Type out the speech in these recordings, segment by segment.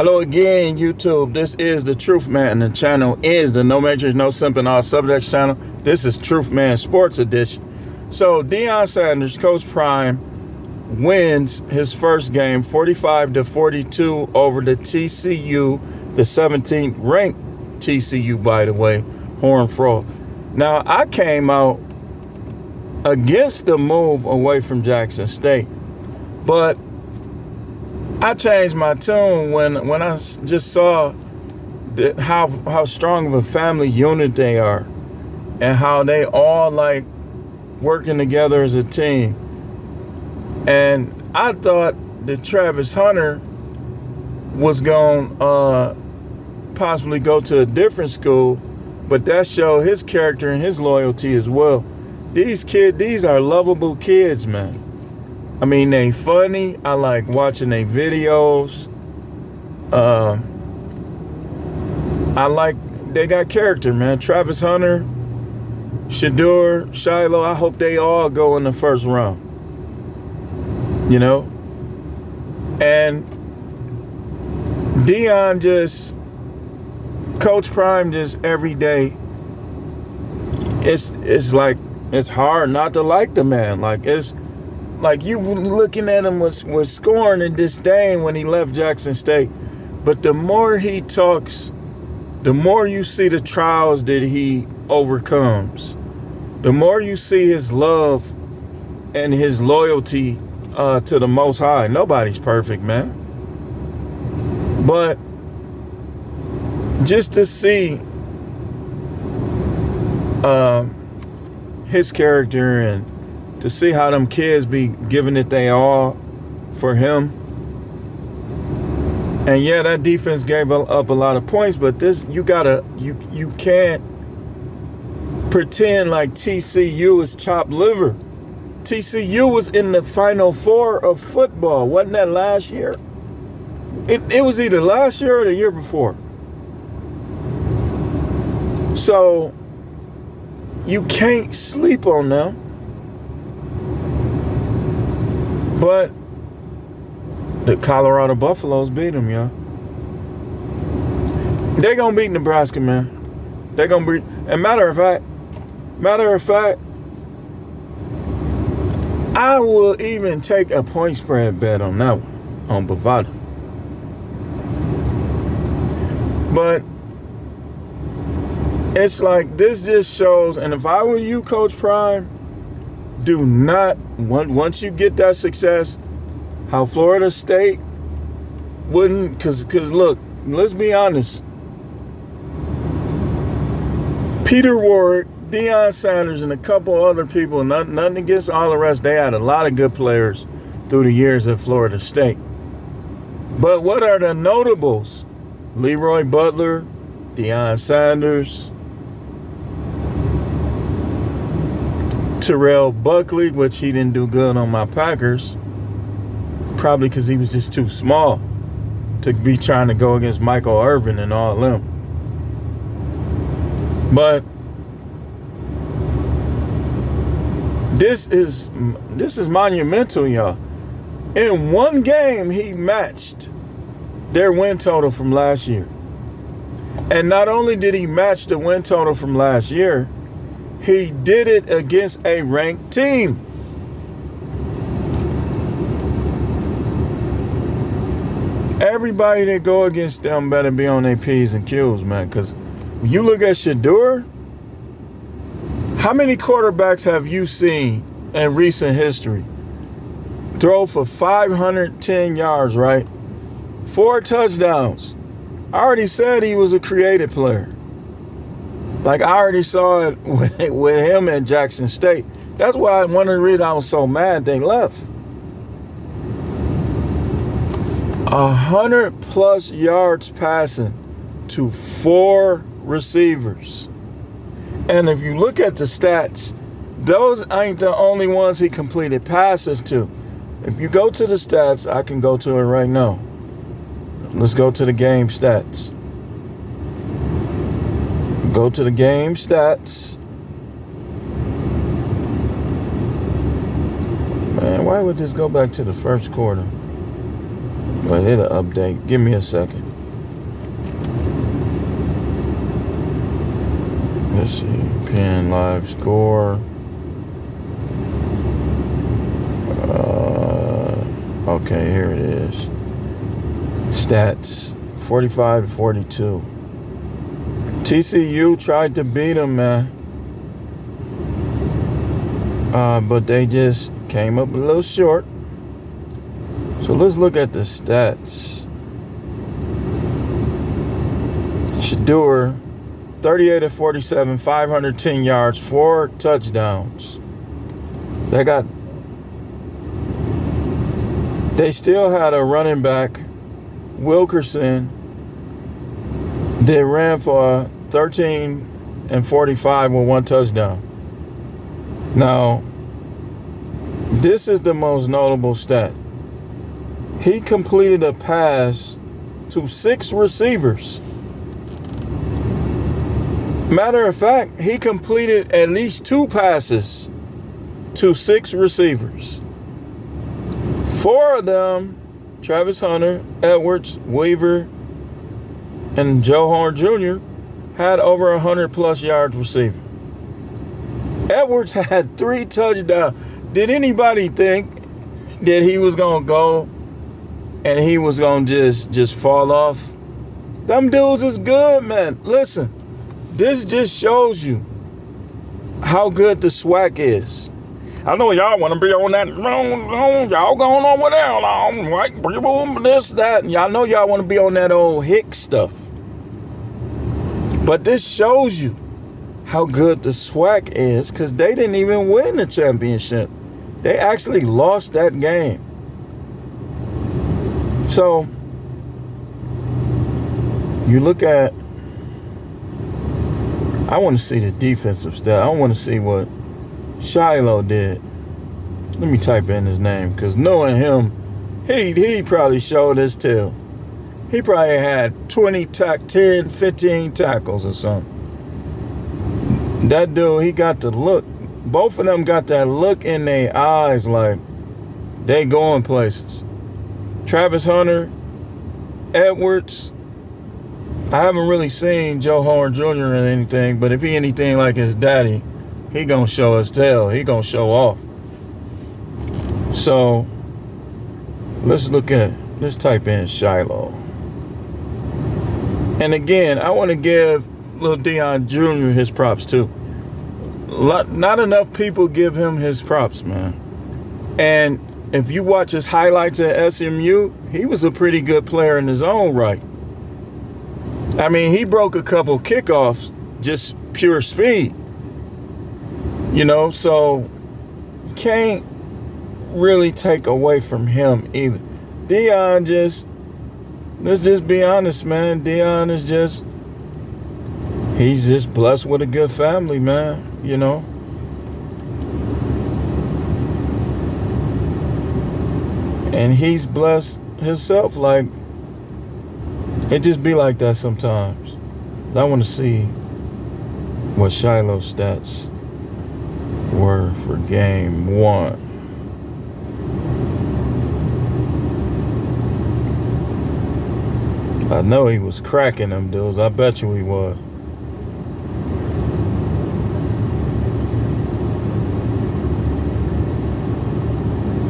Hello again, YouTube. This is the Truth Man, and the channel is the No Matrix, No Simping, All Subjects channel. This is Truth Man Sports Edition. So Deion Sanders, Coach Prime, wins his first game 45-42 over the TCU, the 17th ranked TCU, by the way, Horned Frog. Now, I came out against the move away from Jackson State, but I changed my tune when I just saw how strong of a family unit they are, and how they all like working together as a team. And I thought that Travis Hunter was going to possibly go to a different school, but that showed his character and his loyalty as well. These are lovable kids, man. I mean, they funny. I like watching their videos. I like they got character, man. Travis Hunter, Shedeur, Shiloh, I hope they all go in the first round. You know? And Deion just, Coach Prime just every day, it's like, it's hard not to like the man. Like, it's like you looking at him with scorn and disdain when he left Jackson State. But the more he talks, the more you see the trials that he overcomes. The more you see his love and his loyalty to the Most High. Nobody's perfect, man. But just to see his character, and to see how them kids be giving it they all for him. And yeah, that defense gave up a lot of points, but this, you can't pretend like TCU is chopped liver. TCU was in the Final Four of football. Wasn't that last year? It was either last year or the year before. So you can't sleep on them. But the Colorado Buffaloes beat them, y'all. They're going to beat Nebraska, man. They're going to beat. And matter of fact, I will even take a point spread bet on that one, on Bovada. But it's like, this just shows, and if I were you, Coach Prime, do not, once you get that success, how Florida State wouldn't, because look, let's be honest. Peter Warrick, Deion Sanders, and a couple other people, nothing against all the rest, they had a lot of good players through the years at Florida State. But what are the notables? Leroy Butler, Deion Sanders, Terrell Buckley, which he didn't do good on my Packers, probably because he was just too small to be trying to go against Michael Irvin and all of them. But this is monumental, y'all. In one game, he matched their win total from last year. And not only did he match the win total from last year, he did it against a ranked team. Everybody that go against them better be on their P's and Q's, man. Because when you look at Shedeur, how many quarterbacks have you seen in recent history throw for 510 yards, right? 4 touchdowns. I already said he was a creative player. Like, I already saw it with him at Jackson State. That's why one of the reasons I was so mad they left. 100+ yards passing to 4 receivers. And if you look at the stats, those ain't the only ones he completed passes to. If you go to the stats, I can go to it right now. Let's go to the game stats. Go to the game stats. Man, why would this go back to the first quarter? But it'll update. Give me a second. Let's see. Pin live score. Okay, here it is. Stats 45-42. TCU tried to beat them, man. But they just came up a little short. So let's look at the stats. Shadur, 38-47, 510 yards, 4 touchdowns. They still had a running back, Wilkerson, that ran for 13-45 with 1 touchdown. Now, this is the most notable stat. He completed a pass to 6 receivers. Matter of fact, he completed at least 2 passes to 6 receivers. 4 of them, Travis Hunter, Edwards, Weaver, and Joe Horn Jr., had over 100+ yards receiving. Edwards had 3 touchdowns. Did anybody think that he was going to go and he was going to just fall off? Them dudes is good, man. Listen, this just shows you how good the SWAC is. I know y'all want to be on that, y'all going on with that, like, this, that, and y'all know y'all want to be on that old Hick stuff. But this shows you how good the SWAC is, because they didn't even win the championship. They actually lost that game. So, you look at, I want to see the defensive stat. I want to see what Shiloh did. Let me type in his name, because knowing him, he probably showed his tail. He probably had 10, 15 tackles or something. That dude, he got the look. Both of them got that look in their eyes like they going places. Travis Hunter, Edwards, I haven't really seen Joe Horn Jr. or anything, but if he anything like his daddy, he gonna show his tail. He gonna show off. So let's type in Shiloh. And again, I want to give little Deion Jr. his props too. Not enough people give him his props, man. And if you watch his highlights at SMU, he was a pretty good player in his own right. I mean, he broke a couple kickoffs, just pure speed. You know, so you can't really take away from him either. Deion let's just be honest, man. Deion is he's just blessed with a good family, man, you know. And he's blessed himself. Like, it just be like that sometimes. I want to see what Shiloh's stats were for game 1. I know he was cracking them dudes. I bet you he was.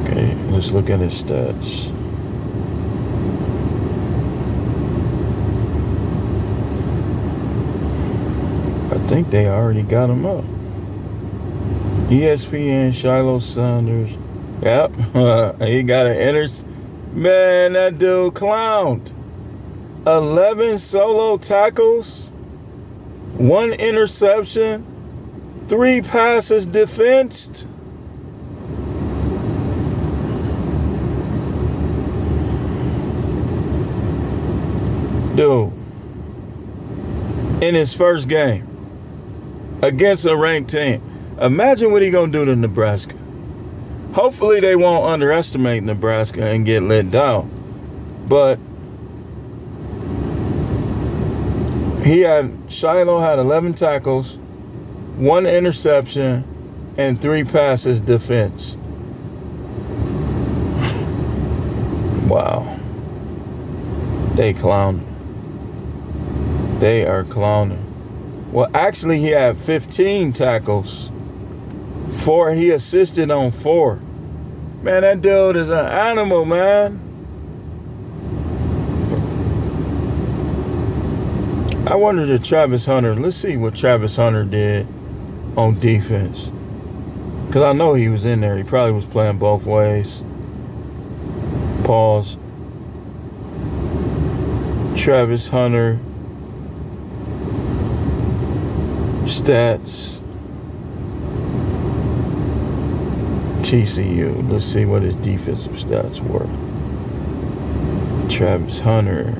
Okay, let's look at his stats. I think they already got him up. ESPN, Shiloh Saunders. Yep, he got an Man, that dude clowned. 11 solo tackles, 1 interception, 3 passes defensed. Dude, in his first game against a ranked team. Imagine what he gonna do to Nebraska. Hopefully they won't underestimate Nebraska and get let down. But Shiloh had 11 tackles, 1 interception, and 3 passes defense. Wow. They clowning. They are clowning. Well, actually, he had 15 tackles. 4, he assisted on 4. Man, that dude is an animal, man. I wondered if Travis Hunter, let's see what Travis Hunter did on defense. Because I know he was in there. He probably was playing both ways. Pause. Travis Hunter. Stats. TCU. Let's see what his defensive stats were. Travis Hunter.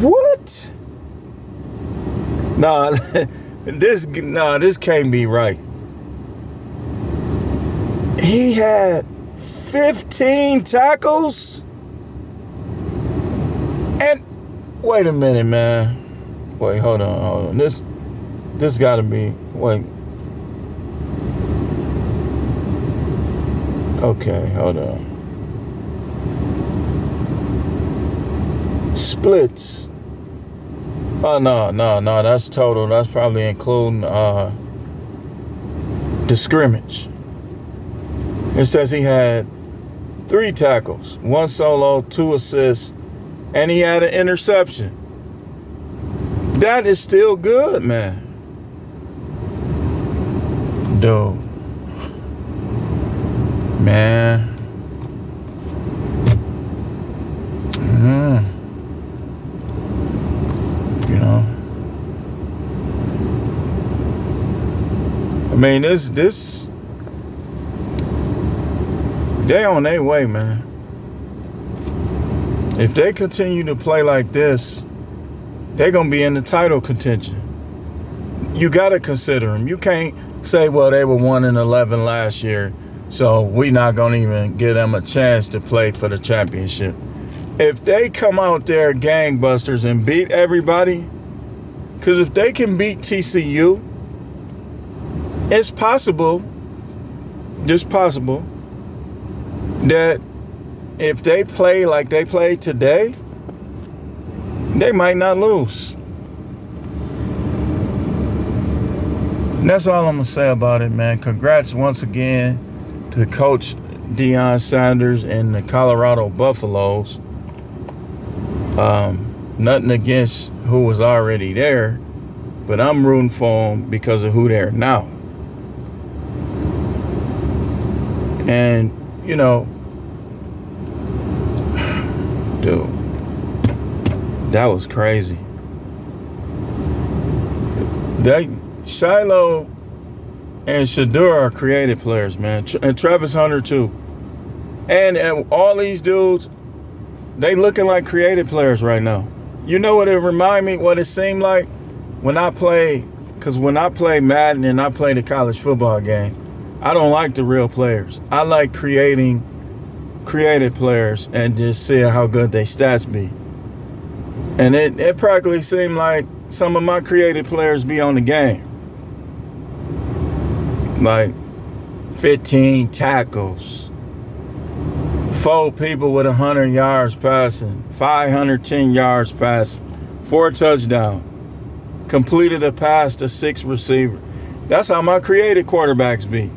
What? Nah, this can't be right. He had 15 tackles? And wait a minute, man. Wait, hold on. This gotta be, wait. Okay, hold on. Splits. Oh, no, that's total. That's probably including the scrimmage. It says he had 3 tackles, 1 solo, 2 assists, and he had an interception. That is still good, man. Dude. Man. You know. I mean, this they on their way, man. If they continue to play like this, they're going to be in the title contention. You got to consider them. You can't say, well, they were 1-11 last year, so we're not going to even give them a chance to play for the championship. If they come out there gangbusters and beat everybody, because if they can beat TCU, it's possible, just possible, that if they play like they played today, they might not lose. And that's all I'm going to say about it, man. Congrats once again to Coach Deion Sanders and the Colorado Buffaloes. Nothing against who was already there, but I'm rooting for them because of who they're now. And, you know, dude, that was crazy. Shiloh and Shadur are creative players, man. And Travis Hunter, too. And all these dudes, they looking like creative players right now. You know what it remind me, what it seemed like? When I play, because when I play Madden and I play the college football game, I don't like the real players. I like creating creative players and just seeing how good their stats be. And it practically seemed like some of my creative players be on the game. Like 15 tackles, 4 people with 100 yards passing, 510 yards passing, 4 touchdowns, completed a pass to 6 receivers. That's how my creative quarterbacks be.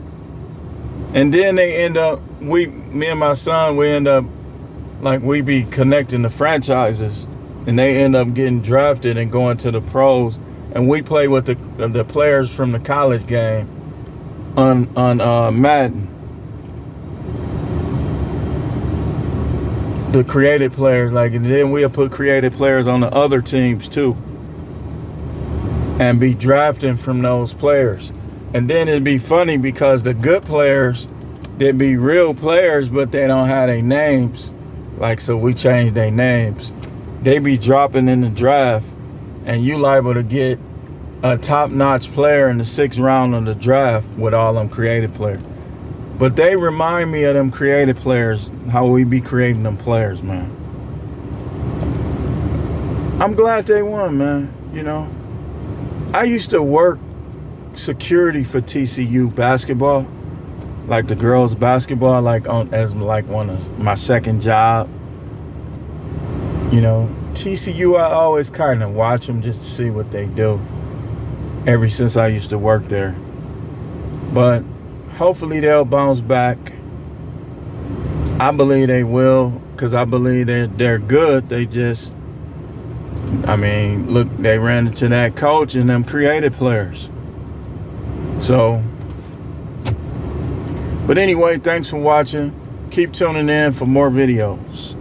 And then they end up, me and my son, we end up, like, we be connecting the franchises, and they end up getting drafted and going to the pros, and we play with the players from the college game on Madden. The creative players, like, and then we'll put creative players on the other teams too, and be drafting from those players. And then it'd be funny because the good players, they'd be real players, but they don't have their names. Like, so we change their names. They be dropping in the draft, and you liable to get a top-notch player in the 6th round of the draft with all them creative players. But they remind me of them creative players, how we be creating them players, man. I'm glad they won, man, you know. I used to work security for TCU basketball, like the girls basketball, like as like one of my second job. You know, TCU, I always kind of watch them just to see what they do. Ever since I used to work there, but hopefully they'll bounce back. I believe they will, because I believe they're good. They just, I mean, look, they ran into that coach and them creative players. So, but anyway, thanks for watching. Keep tuning in for more videos.